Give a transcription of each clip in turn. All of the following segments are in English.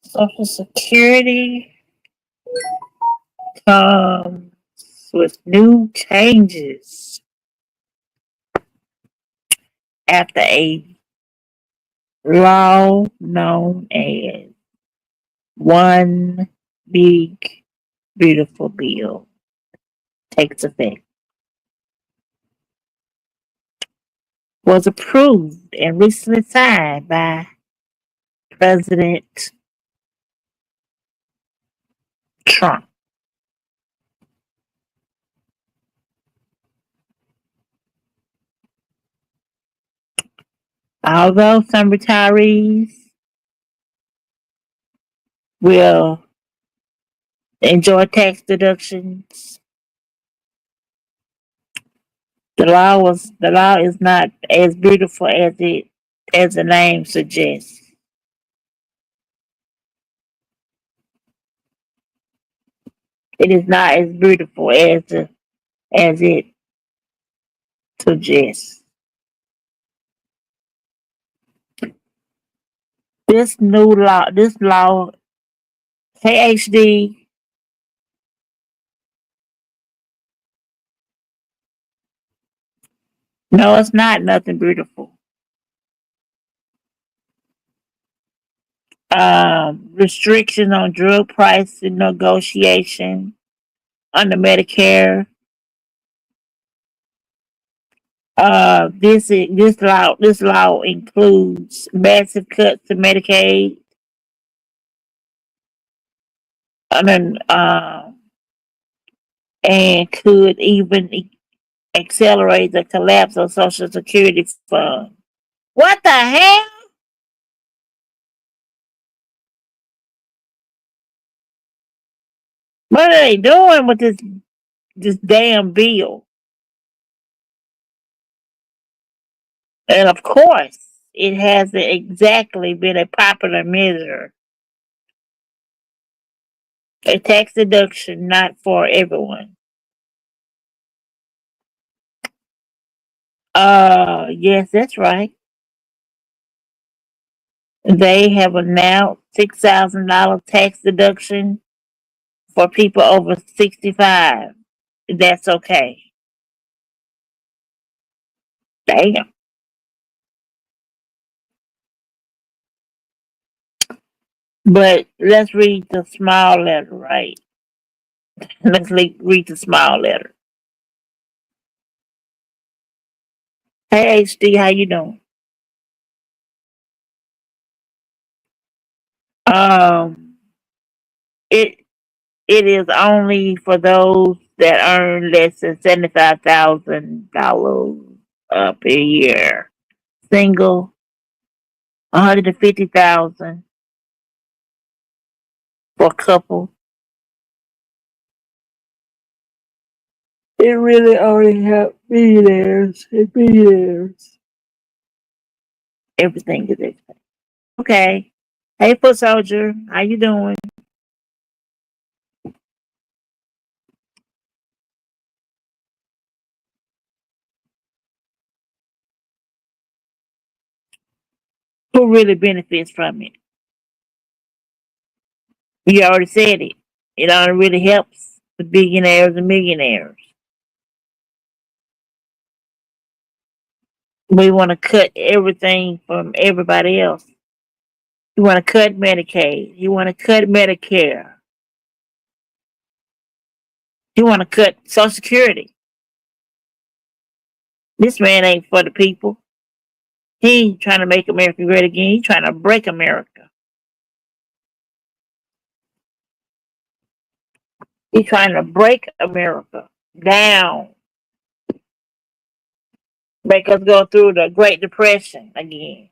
Social Security comes with new changes after a law known as One Big Beautiful Bill takes effect. Was approved and recently signed by President Trump. Although some retirees will enjoy tax deductions, the law is not as beautiful as the name suggests. It is not as beautiful as it suggests. This law, KHD, no, it's not nothing beautiful. Restrictions on drug price negotiation under Medicare. This law includes massive cuts to Medicaid, and then, and could even accelerate the collapse of Social Security fund. What the hell? What are they doing with this damn bill? And of course, it hasn't exactly been a popular measure. A tax deduction not for everyone. Yes, that's right. They have announced $6,000 tax deduction for people over 65. That's okay. Damn. But let's read the small letter, right? Read the small letter. Hey HD, how you doing? Um, it it is only for those that earn less than $75,000 per year. Single, 150,000 for a couple. It really only helps millionaires and billionaires. Everything is expensive. Okay. Hey, foot soldier, how you doing? Who really benefits from it? You already said it. It only really helps the billionaires and millionaires. We want to cut everything from everybody else. You want to cut Medicaid. You want to cut Medicare. You want to cut Social Security. This man ain't for the people. He ain't trying to make America great again. He's trying to break America. He's trying to break America down. Make us go through the Great Depression again.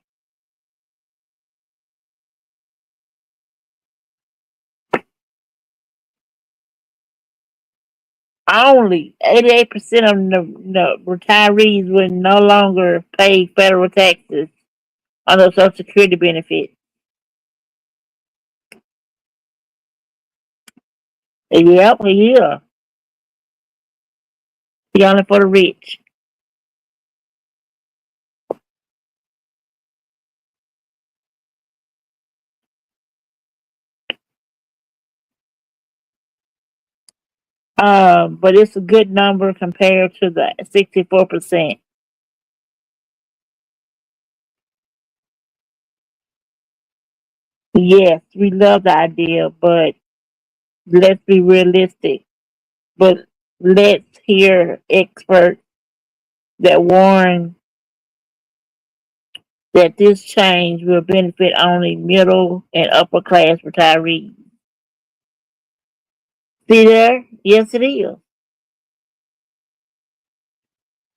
Only 88% of the retirees will no longer pay federal taxes on those Social Security benefits. Yep, yeah. He only for the rich. But it's a good number compared to the 64%. Yes, we love the idea, but let's be realistic. But let's hear experts that warn that this change will benefit only middle and upper class retirees. See there? Yes, it is.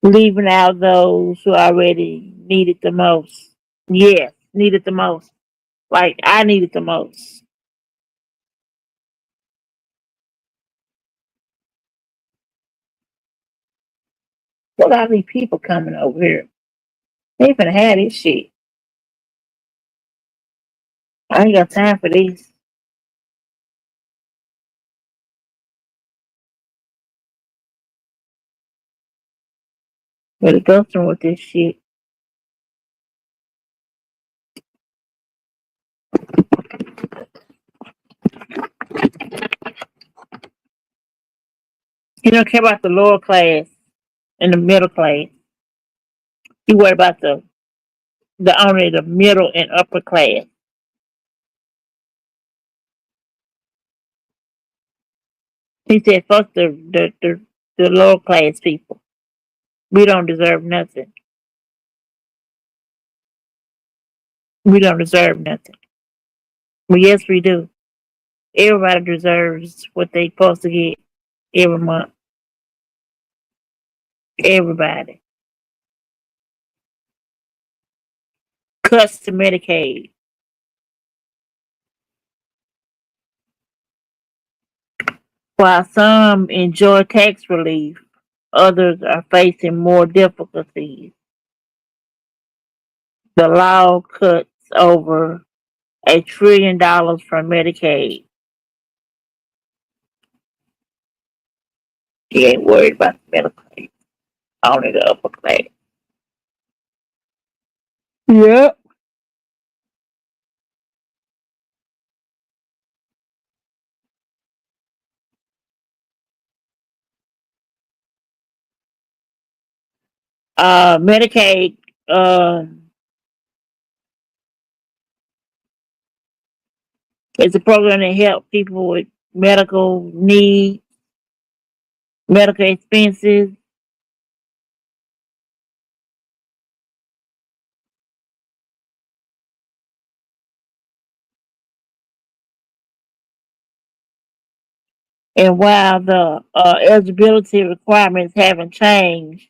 Leaving out those who already need it the most. Yes, need it the most. Like I need it the most. What all these people coming over here? They finna have this shit. I ain't got time for this. Better go through with this shit. You don't care about the lower class and the middle class. You worry about the only the middle and upper class. He said, "Fuck the lower class people. We don't deserve nothing. We don't deserve nothing. Well, yes, we do. Everybody deserves what they supposed to get every month. Everybody. Cuts to Medicaid. While some enjoy tax relief, others are facing more difficulties. The law cuts over $1 trillion from Medicaid. He ain't worried about the middle class, only the upper class. Yep. Medicaid is a program that helps people with medical needs, medical expenses, and while the eligibility requirements haven't changed,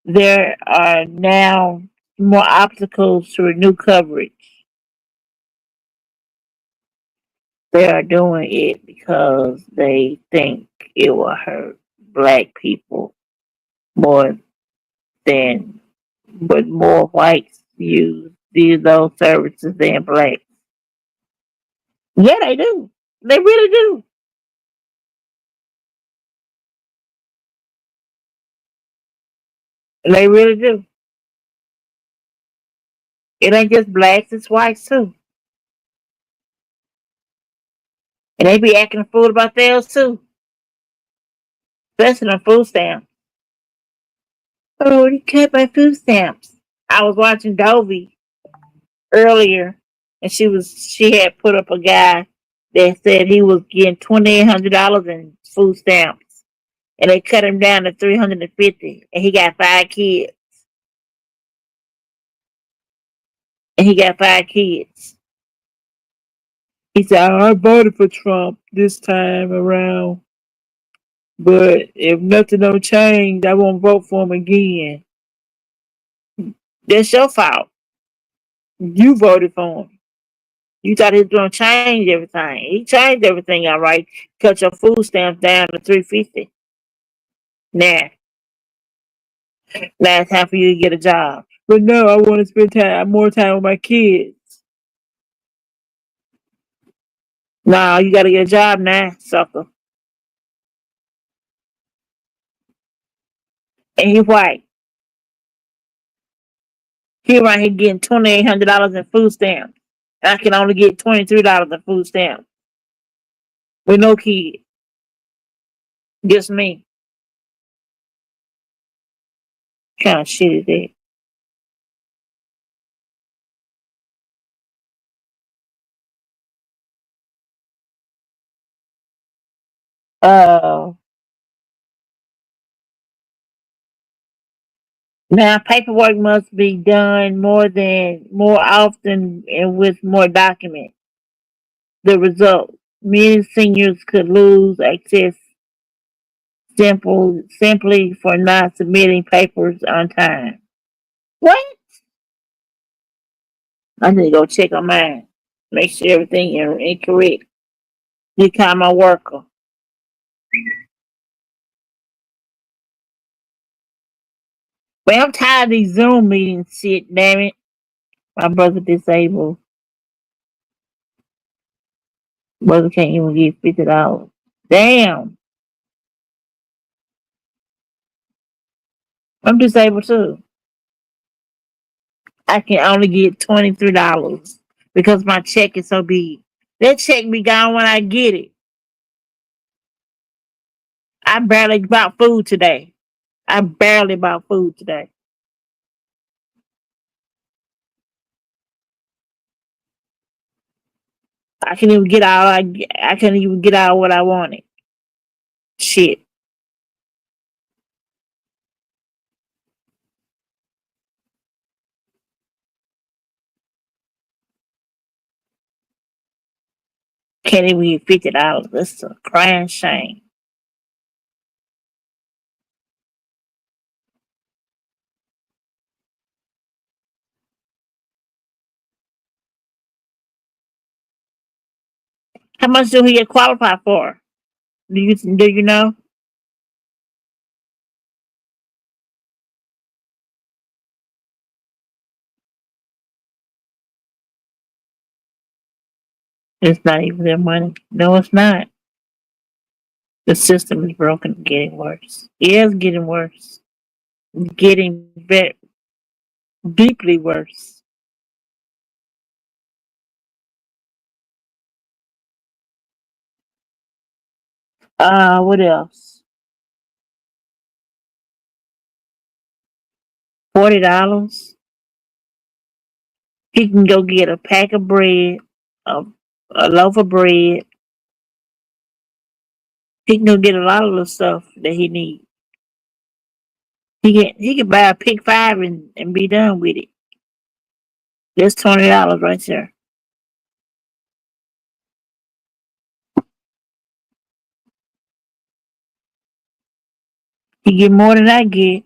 there are now more obstacles to renew coverage. They are doing it because they think it will hurt black people more than, but more whites use those services than blacks. Yeah, they do. They really do. They really do. It ain't just blacks, it's whites too. And they be acting a fool about theirs too. Especially on food stamps. Oh, you cut my food stamps. I was watching Dovey earlier and she had put up a guy that said he was getting $2,800 in food stamps. And they cut him down to 350 and he got 5 kids. And he got 5 kids. He said, I voted for Trump this time around. But if nothing don't change, I won't vote for him again. That's your fault. You voted for him. You thought he was gonna change everything. He changed everything all right. Cut your food stamps down to 350. Now, now it's time for you to get a job. But no, I want to spend more time with my kids. No, you gotta get a job now, sucker. And he white. He right here getting $2,800 in food stamps. I can only get $23 in food stamps with no kid. Just me. Kind of shit is that? Uh, Now paperwork must be done more often and with more documents. The result: many seniors could lose access simply for not submitting papers on time. What? I need to go check on mine. Make sure everything is correct. You call my worker. Well, I'm tired of these Zoom meetings shit, damn it. My brother disabled. Brother can't even get $50. Damn. I'm disabled too. I can only get $23 because my check is so big. That check be gone when I get it. I barely bought food today. I barely bought food today. I can even get all I couldn't even get all what I wanted. Shit. Can't even get $50. That's a crying shame. How much do he qualify for? Do you know? It's not even their money. No, it's not. The system is broken and getting worse. It is getting worse. Getting deeply worse. What else? $40. He can go get a pack of bread, a, a loaf of bread. He can go get a lot of the stuff that he needs. He can buy a pick five and be done with it. That's $20 right there. He get more than I get.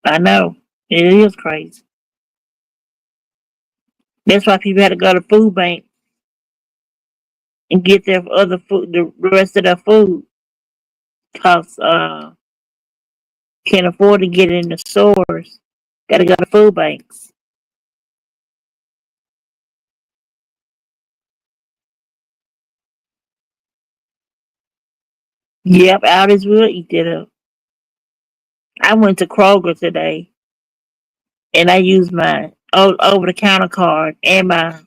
I know. It is crazy. That's why people had to go to food bank and get their other food, the rest of their food, cause can't afford to get it in the stores. Got to go to food banks. Yep, Aldi's will eat that up. I went to Kroger today and I used my over the counter card and my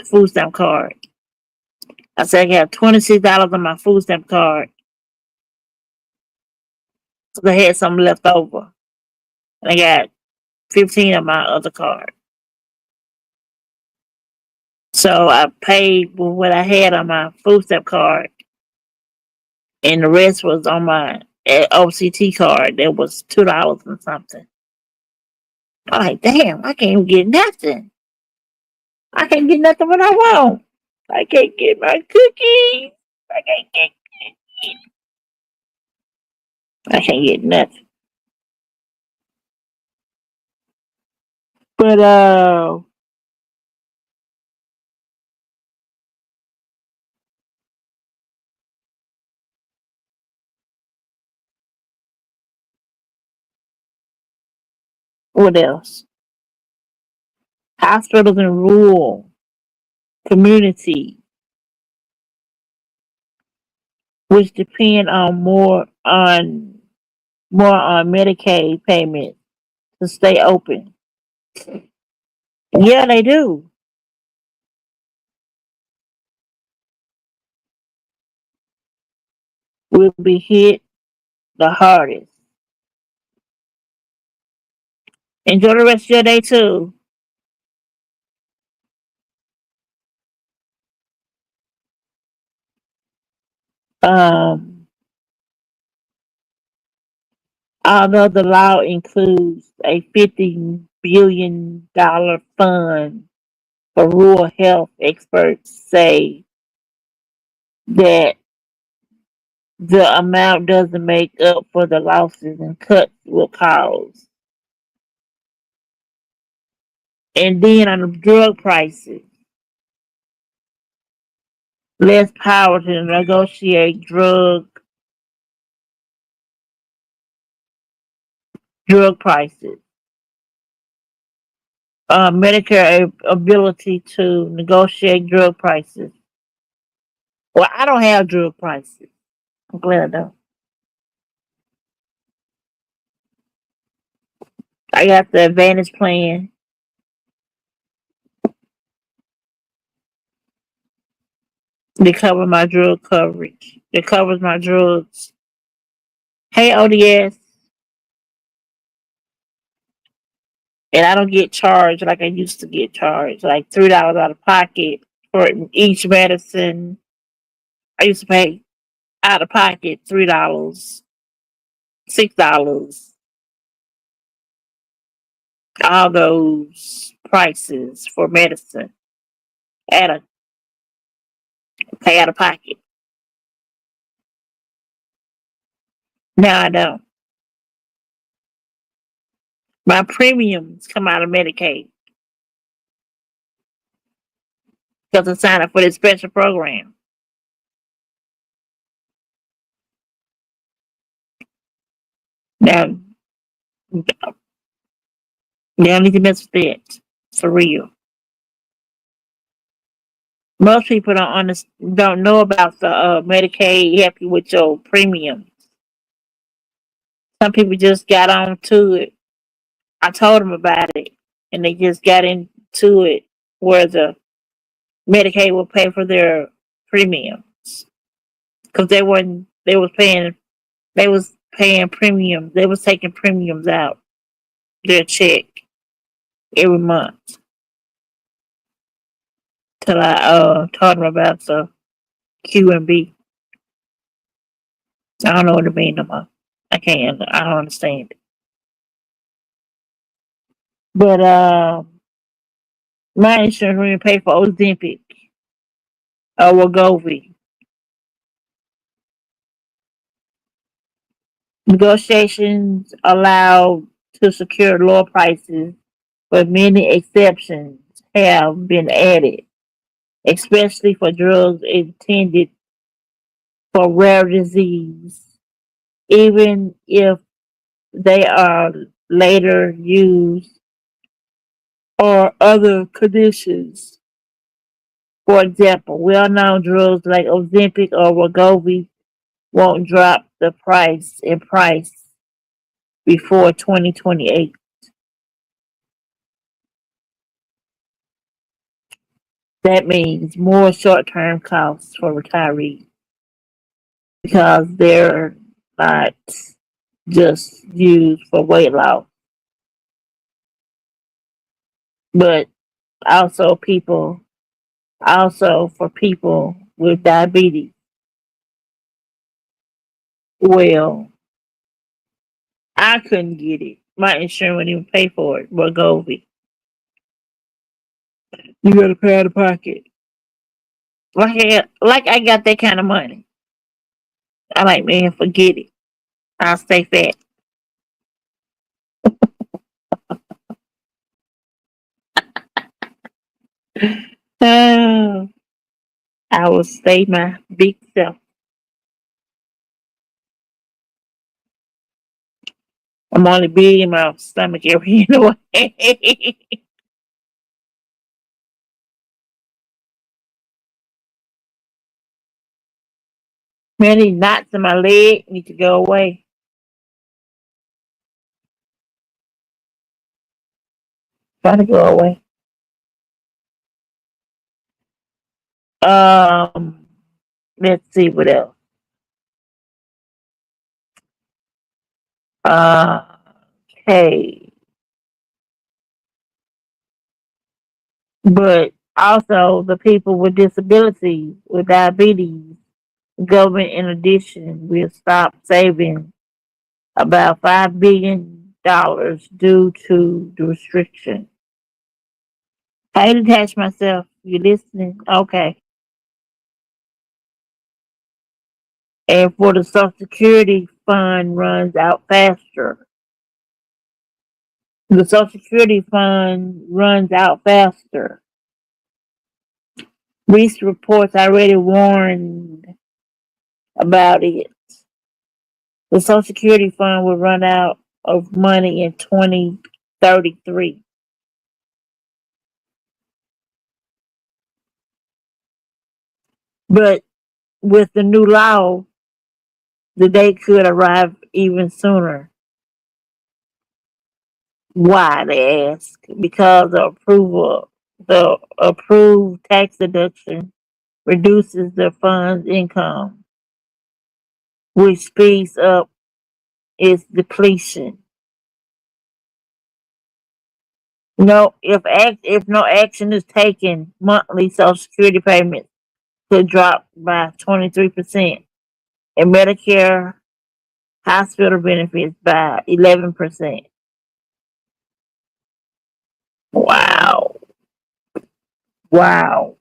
food stamp card. I said I got $26 on my food stamp card because I had something left over. And I got 15 on my other card. So I paid with what I had on my food stamp card, and the rest was on my OCT card. That was $2 and something. I'm like, damn, I can't even get nothing. I can't get nothing what I want. I can't get my cookies. I can't get. I can't get nothing. But what else? Hospitals in rural community, which depend on more on more on Medicaid payments to stay open. Yeah, they do. Will be hit the hardest. Enjoy the rest of your day too. Um, Although the law includes a $50 billion fund for rural health, experts say that the amount doesn't make up for the losses and cuts will cause. And then on the drug prices, less power to negotiate drug prices. Medicare ability to negotiate drug prices. Well, I don't have drug prices. I'm glad I don't. I got the Advantage plan to cover my drug coverage. It covers my drugs. Hey, ODS, and I don't get charged like I used to get charged, like $3 out of pocket for each medicine. I used to pay out of pocket $3, $6, all those prices for medicine at a pay out of pocket. Now I don't. My premiums come out of Medicaid because I signed up for this special program. Now they don't need to mess with that for real. Most people don't know about the Medicaid help you with your premium. Some people just got on to it. I told them about it, and they just got into it where the Medicaid will pay for their premiums because they was paying premiums. They was taking premiums out their check every month. Till I told them about the QMB. I don't know what it means no more. I can't. I don't understand it. But my insurance will pay for Ozempic or Wegovy. Negotiations allowed to secure lower prices, but many exceptions have been added, especially for drugs intended for rare disease, even if they are later used or other conditions. For example, well-known drugs like Ozempic or Wegovy won't drop the price before 2028. That means more short-term costs for retirees because they're not just used for weight loss, but also people, also for people with diabetes. Well, I couldn't get it. My insurance wouldn't even pay for it. Wegovy, you got to pay out of pocket. Like I got that kind of money. I like, man, forget it. I'll stay fat. Oh, I will stay my big self. I'm only big in my stomach area anyway. Many knots in my leg need to go away. Trying to go away. Um, let's see what else. Uh, okay, but also the people with disabilities, with diabetes, government in addition will stop saving about $5 billion due to the restriction. I detach myself. You listening? Okay. And for the Social Security fund runs out faster. The Social Security fund runs out faster. Recent reports already warned about it. The Social Security fund will run out of money in 2033. But with the new law, the date could arrive even sooner. Why, they ask? Because the approved tax deduction reduces the fund's income, which speeds up its depletion. If no action is taken, monthly Social Security payments could drop by 23%, and Medicare hospital benefits by 11%. Wow. Wow.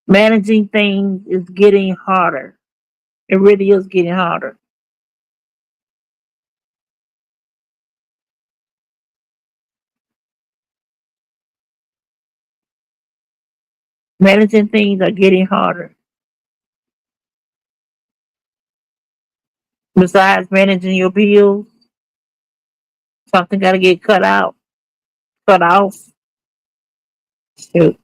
Managing things is getting harder. It really is getting harder. Managing things are getting harder. Besides managing your bills, something got to get cut off. Shoot.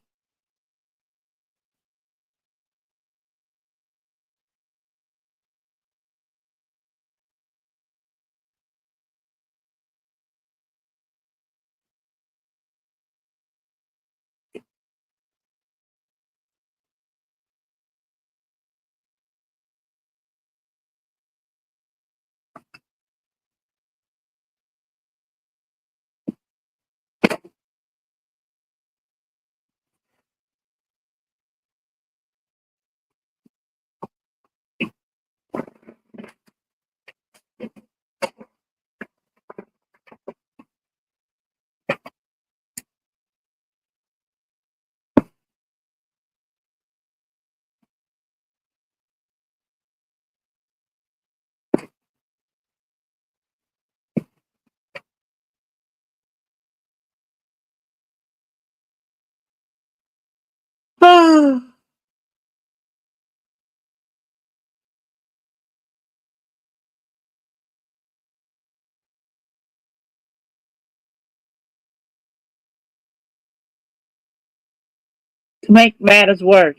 To make matters worse,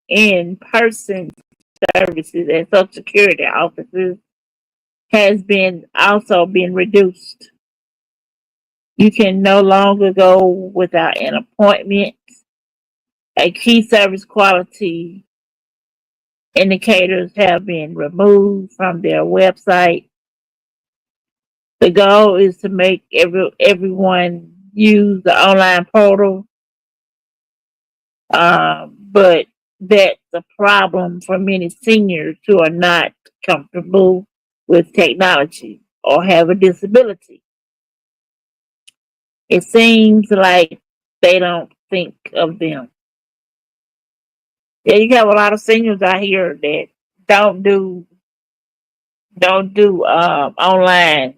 in person services at Social Security offices has been also been reduced. You can no longer go without an appointment. A key service quality indicators have been removed from their website. The goal is to make everyone use the online portal, but that's a problem for many seniors who are not comfortable with technology or have a disability. It seems like they don't think of them. Yeah, you have a lot of seniors out here that don't do don't do online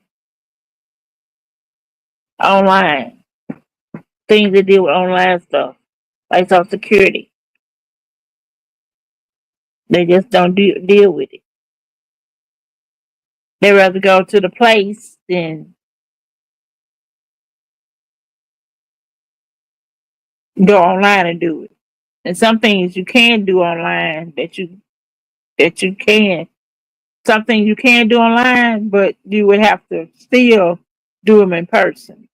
things that deal with online stuff like Social Security. They just don't deal with it. They rather go to the place than go online and do it. And some things you can do online that you can. Some things you can do online, but you would have to still do them in person.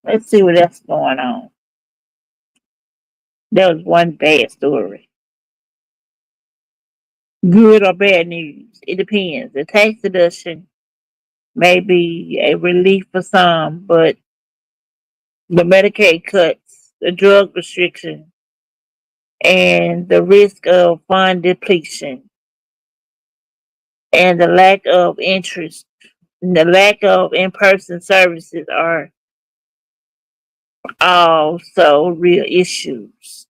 Let's see what else going on. That was one bad story. Good or bad news? It depends. The tax deduction may be a relief for some, but the Medicaid cuts, the drug restriction, and the risk of fund depletion, and the lack of interest, the lack of in-person services are also real issues.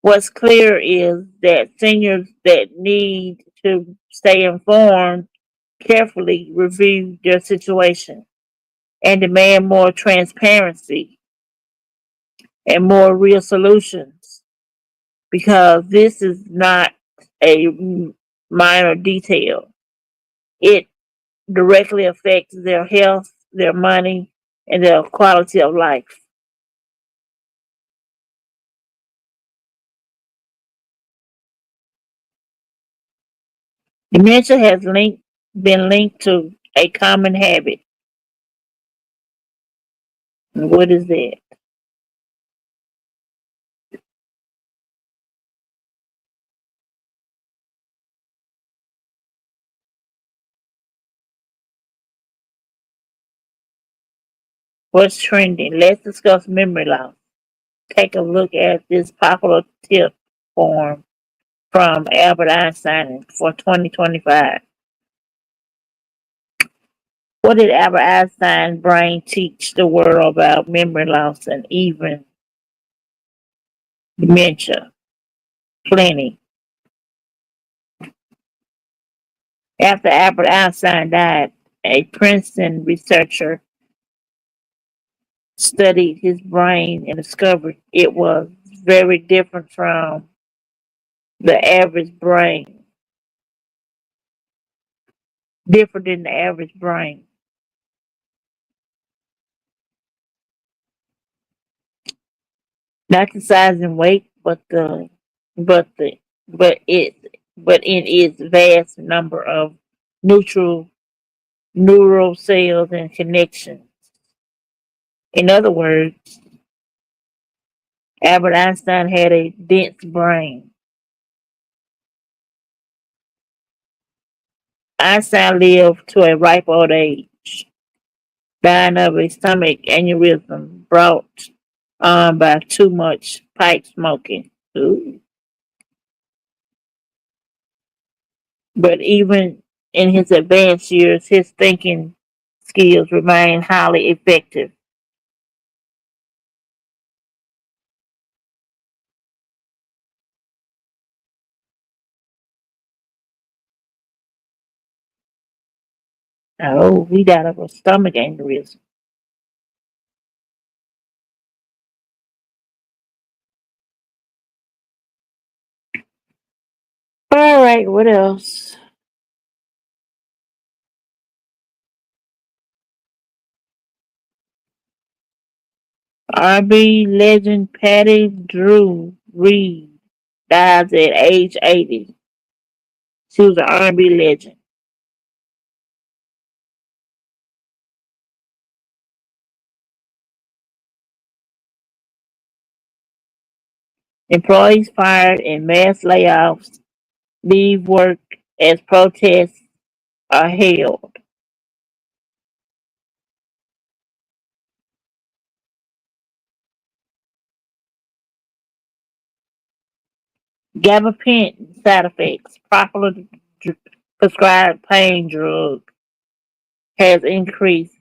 What's clear is that seniors that need to stay informed carefully review their situation and demand more transparency and more real solutions because this is not a minor detail. It directly affects their health, their money, and their quality of life. Dementia has been linked to a common habit. What is that? What's trending? Let's discuss memory loss. Take a look at this popular tip form from Albert Einstein for 2025. What did Albert Einstein's brain teach the world about memory loss and even dementia? Plenty. After Albert Einstein died, a Princeton researcher studied his brain and discovered it was very different from the average brain, different than the average brain. Not the size and weight, but the but it but in its vast number of neutral neural cells and connections. In other words, Albert Einstein had a dense brain. Einstein lived to a ripe old age, dying of a stomach aneurysm brought on by too much pipe smoking. Ooh. But even in his advanced years, his thinking skills remain highly effective. Oh, he died of a stomach aneurysm. All right, what else? R&B legend Patty Drew Reed dies at age 80. She was an R&B legend. Employees fired and mass layoffs leave work as protests are held. Gabapentin side effects, popular dr- prescribed pain drug, has increased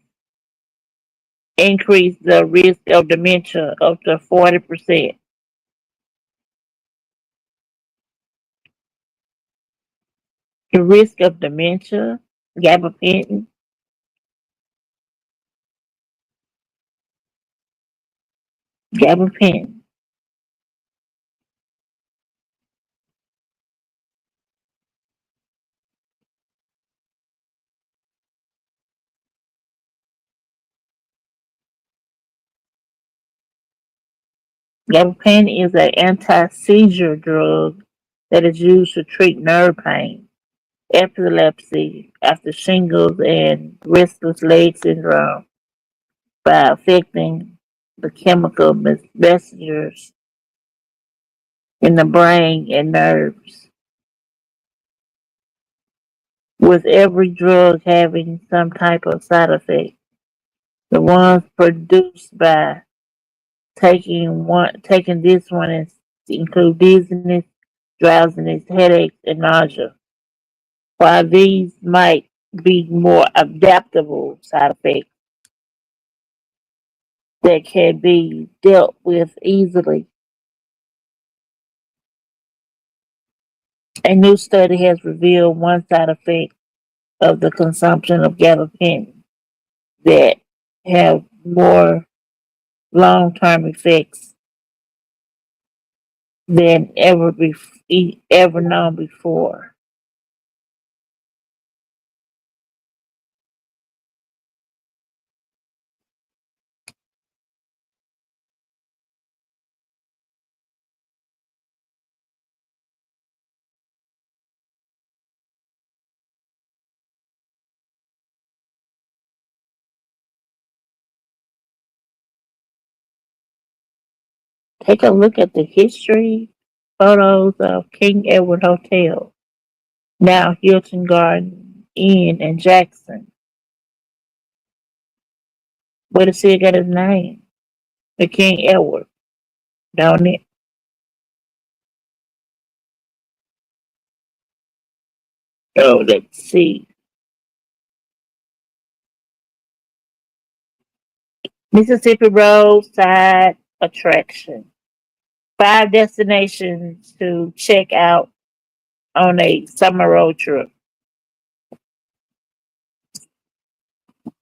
the risk of dementia up to 40%. The risk of dementia, gabapentin, gabapentin. Gabapentin is an anti-seizure drug that is used to treat nerve pain, epilepsy after shingles, and restless leg syndrome. by affecting the chemical messengers in the brain and nerves, with every drug having some type of side effect. The ones produced by taking this one include dizziness, drowsiness, headaches, and nausea. While these might be more adaptable side effects that can be dealt with easily, a new study has revealed one side effect of the consumption of gabapentin that have more long-term effects than ever known before. Take a look at the history photos of King Edward Hotel, now Hilton Garden Inn in Jackson. Where the city got his name? The King Edward, don't it? Oh, let's see. Mississippi Roadside Attraction. 5 destinations to check out on a summer road trip.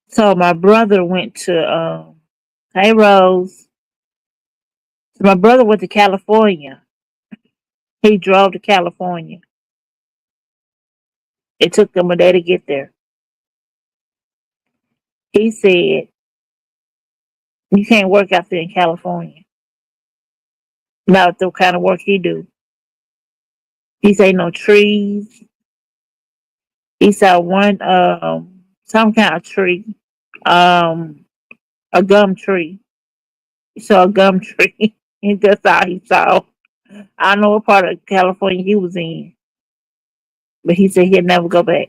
So my brother went to Hey Rose. So my brother went to California. He drove to California. It took them a day to get there. He said, you can't work out there in California. Not the kind of work he do. He said no trees. He saw one some kind of tree. Um a gum tree. He saw a gum tree. And that's all he saw. I don't know what part of California he was in. But he said he'd never go back.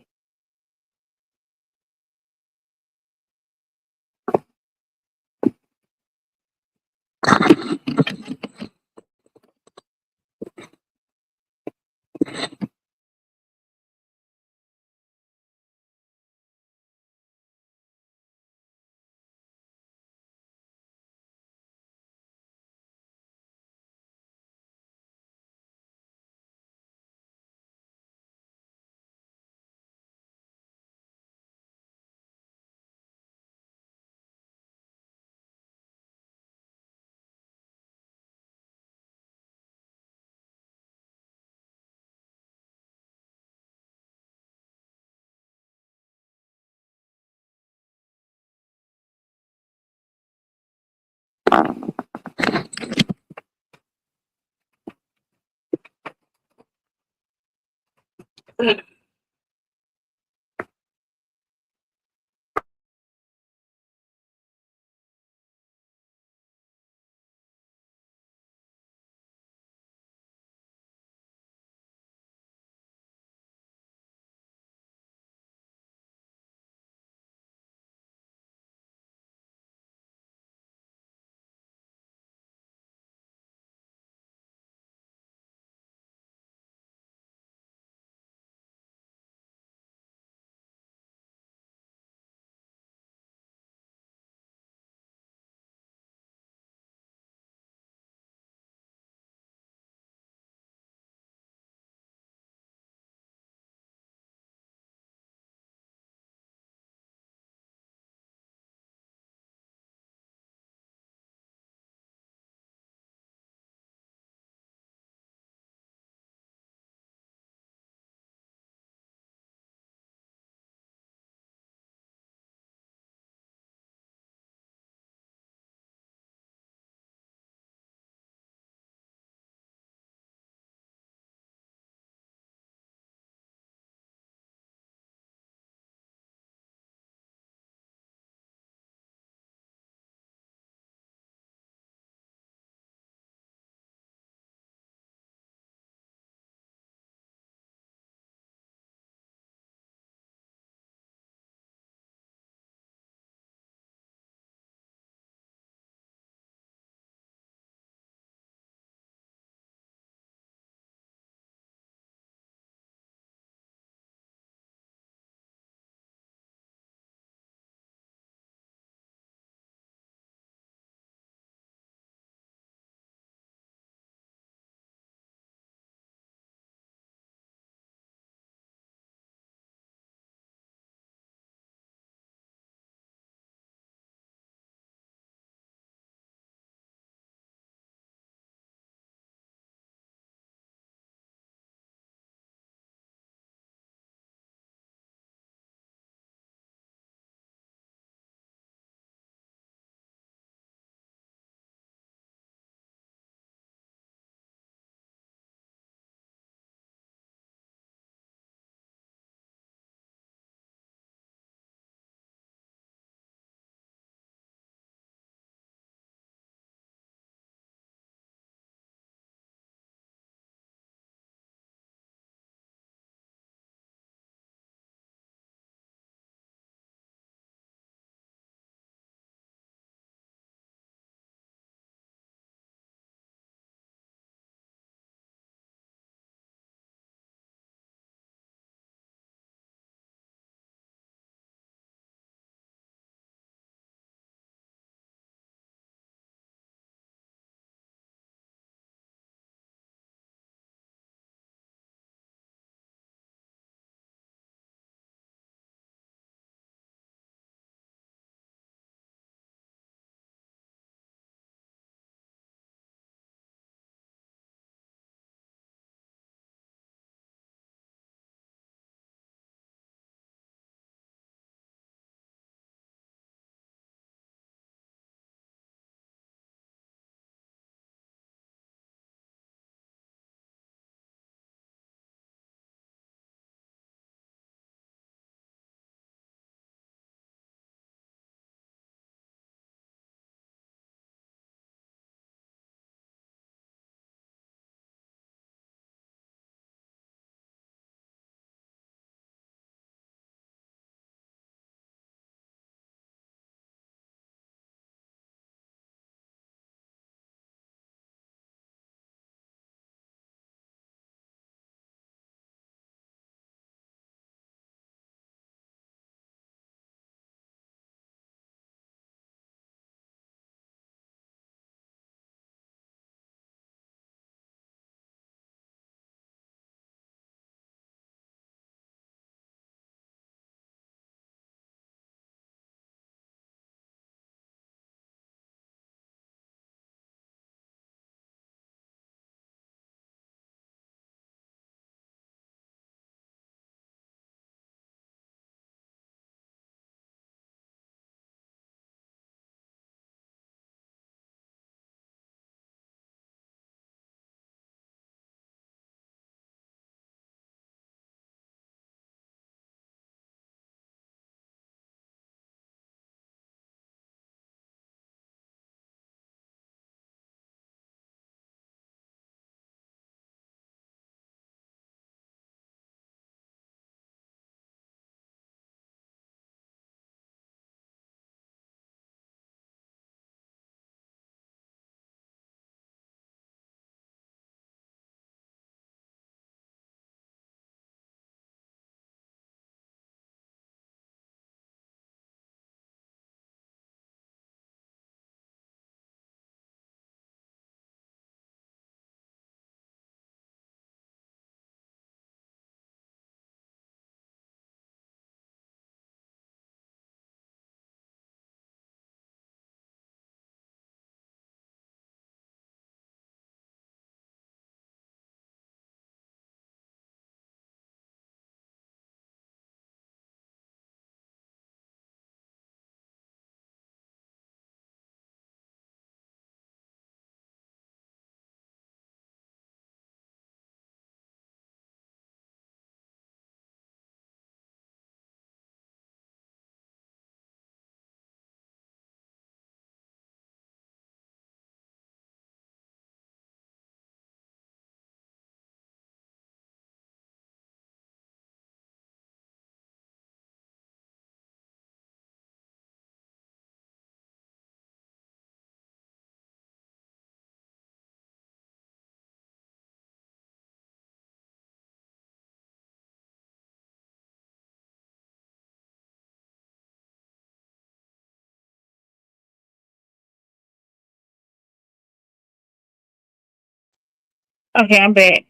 Okay, I'm back.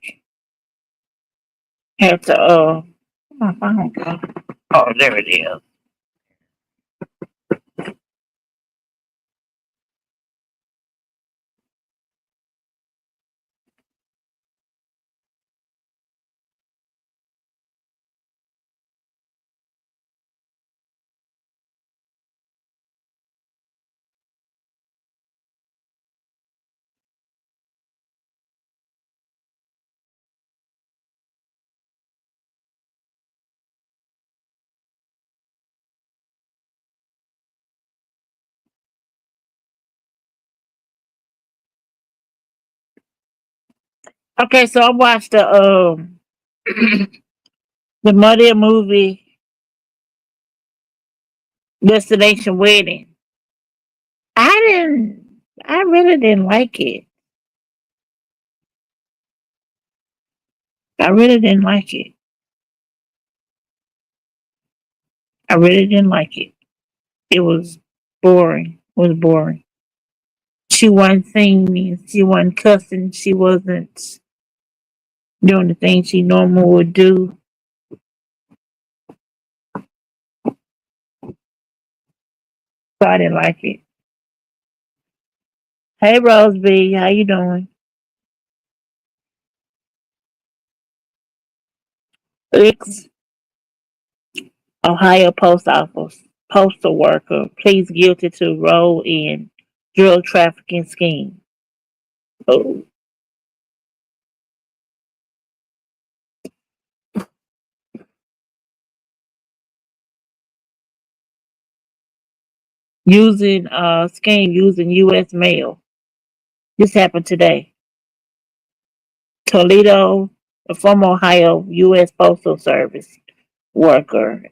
Have to my phone go. Oh, there it is. Okay, so I watched the the Muddy movie Destination Wedding. I didn't. I really didn't like it. I really didn't like it. I really didn't like it. It was boring. It was boring. She wasn't singing. She wasn't cussing. She wasn't doing the things she normally would do. So I didn't like it. Hey, Rose B, how you doing? Ex Ohio Post Office postal worker pleads guilty to role in drug trafficking scheme. Oh. Using scheme using U.S. mail. This happened today. Toledo, a former Ohio U.S. Postal Service worker,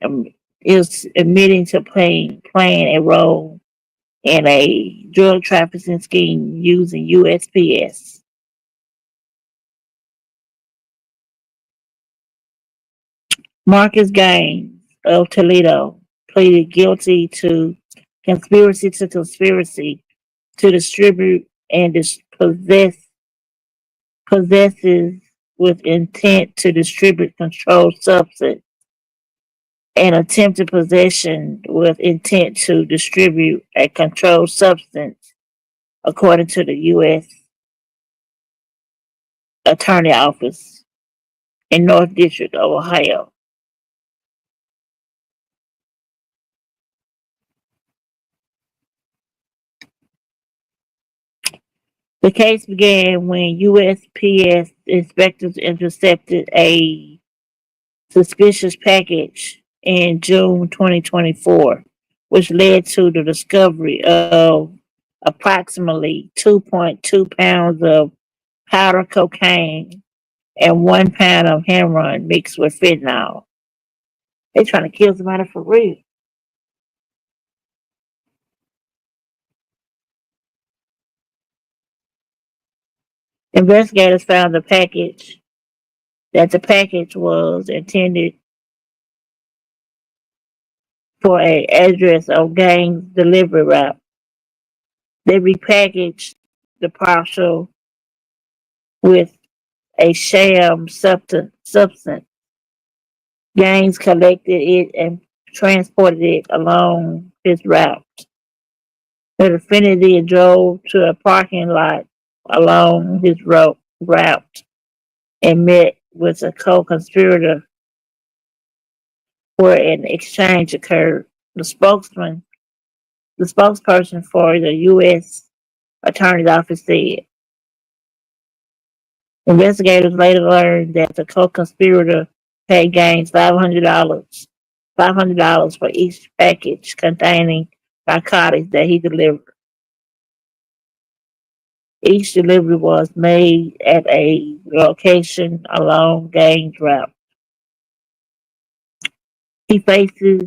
is admitting to playing a role in a drug trafficking scheme using USPS. Marcus Gaines of Toledo pleaded guilty to conspiracy to distribute and possesses with intent to distribute controlled substance and attempted possession with intent to distribute a controlled substance, according to the U.S. Attorney Office in North District of Ohio. The case began when USPS inspectors intercepted a suspicious package in June 2024, which led to the discovery of approximately 2.2 pounds of powder cocaine and 1 pound of heroin mixed with fentanyl. They trying to kill somebody for real. Investigators found the package was intended for a address of Gang's delivery route. They repackaged the parcel with a sham substance. Gaines collected it and transported it along his route. The defendant drove to a parking lot along his route and met with a co-conspirator where an exchange occurred. The spokesperson for the U.S. Attorney's Office said investigators later learned that the co-conspirator paid Gaines $500 for each package containing narcotics that he delivered. Each delivery was made at a location along Gaines' route. He faces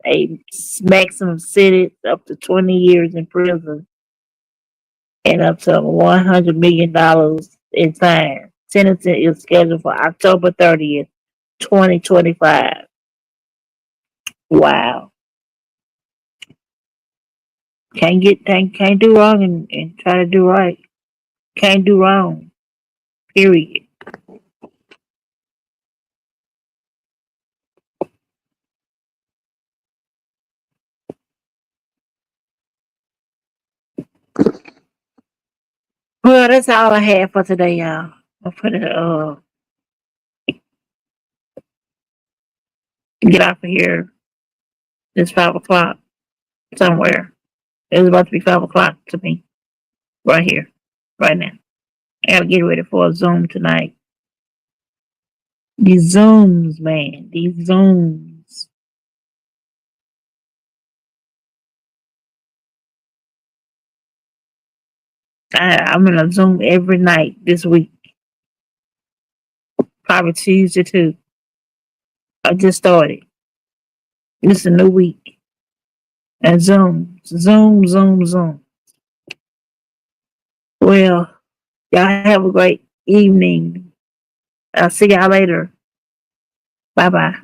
a maximum sentence up to 20 years in prison and up to $100 million in fine. Sentencing is scheduled for October 30th, 2025. Wow. Can't do wrong and try to do right. Can't do wrong. Period. Well, that's all I had for today, y'all. I'll put it get off of here. It's 5 o'clock somewhere. It's about to be 5 o'clock to me. Right here. Right now. I gotta get ready for a Zoom tonight. These Zooms, man. These Zooms. I'm in a Zoom every night this week. Probably Tuesday too. I just started. It's a new week. And Zoom. Zoom, Zoom, Zoom. Well, y'all have a great evening. I'll see y'all later. Bye bye.